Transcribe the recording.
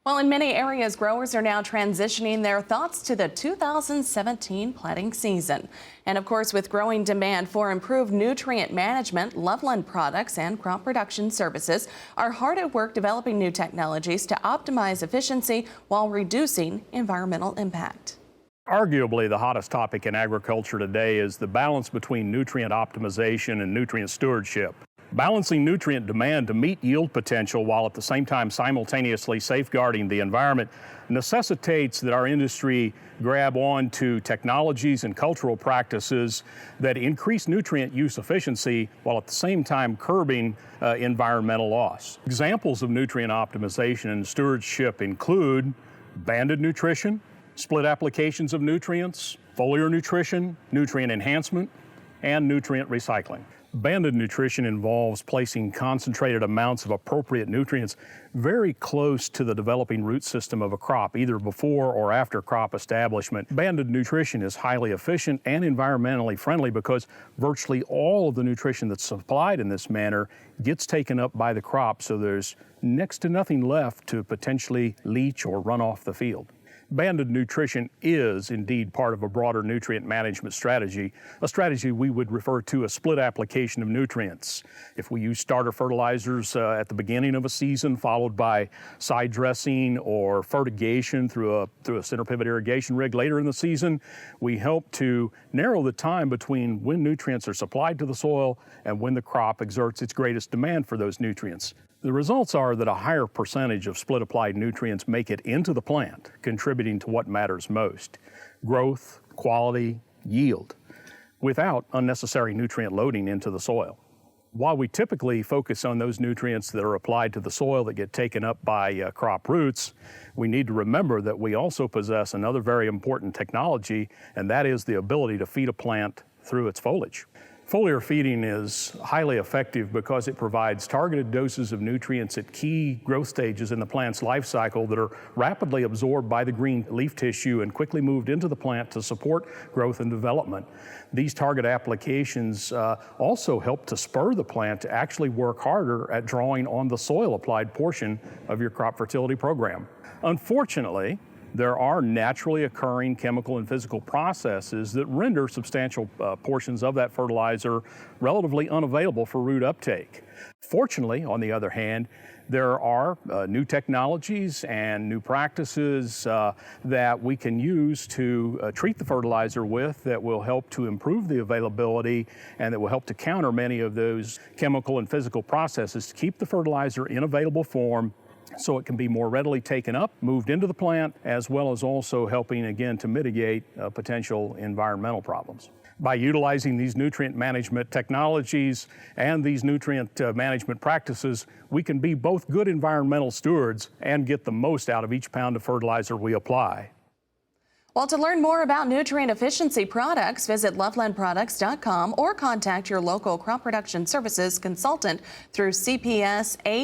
Well, in many areas, growers are now transitioning their thoughts to the 2017 planting season. And of course, with growing demand for improved nutrient management, Loveland Products and Crop Production Services are hard at work developing new technologies to optimize efficiency while reducing environmental impact. Arguably, the hottest topic in agriculture today is the balance between nutrient optimization and nutrient stewardship. Balancing nutrient demand to meet yield potential while at the same time simultaneously safeguarding the environment necessitates that our industry grab on to technologies and cultural practices that increase nutrient use efficiency while at the same time curbing environmental loss. Examples of nutrient optimization and stewardship include banded nutrition, split applications of nutrients, foliar nutrition, nutrient enhancement, and nutrient recycling. Banded nutrition involves placing concentrated amounts of appropriate nutrients very close to the developing root system of a crop, either before or after crop establishment. Banded nutrition is highly efficient and environmentally friendly because virtually all of the nutrition that's supplied in this manner gets taken up by the crop, so there's next to nothing left to potentially leach or run off the field. Banded nutrition is indeed part of a broader nutrient management strategy, a strategy we would refer to as split application of nutrients. If we use starter fertilizers at the beginning of a season, followed by side dressing or fertigation through a center pivot irrigation rig later in the season, we help to narrow the time between when nutrients are supplied to the soil and when the crop exerts its greatest demand for those nutrients. The results are that a higher percentage of split applied nutrients make it into the plant, contributing to what matters most: growth, quality, yield, without unnecessary nutrient loading into the soil. While we typically focus on those nutrients that are applied to the soil that get taken up by crop roots, we need to remember that we also possess another very important technology, and that is the ability to feed a plant through its foliage. Foliar feeding is highly effective because it provides targeted doses of nutrients at key growth stages in the plant's life cycle that are rapidly absorbed by the green leaf tissue and quickly moved into the plant to support growth and development. These target applications also help to spur the plant to actually work harder at drawing on the soil applied portion of your crop fertility program. Unfortunately, there are naturally occurring chemical and physical processes that render substantial portions of that fertilizer relatively unavailable for root uptake. Fortunately, on the other hand, there are new technologies and new practices that we can use to treat the fertilizer with that will help to improve the availability and that will help to counter many of those chemical and physical processes to keep the fertilizer in available form so it can be more readily taken up, moved into the plant, as well as also helping again to mitigate potential environmental problems. By utilizing these nutrient management technologies and these nutrient management practices, we can be both good environmental stewards and get the most out of each pound of fertilizer we apply. Well, to learn more about nutrient efficiency products, visit lovelandproducts.com or contact your local crop production services consultant through cpsagu.com.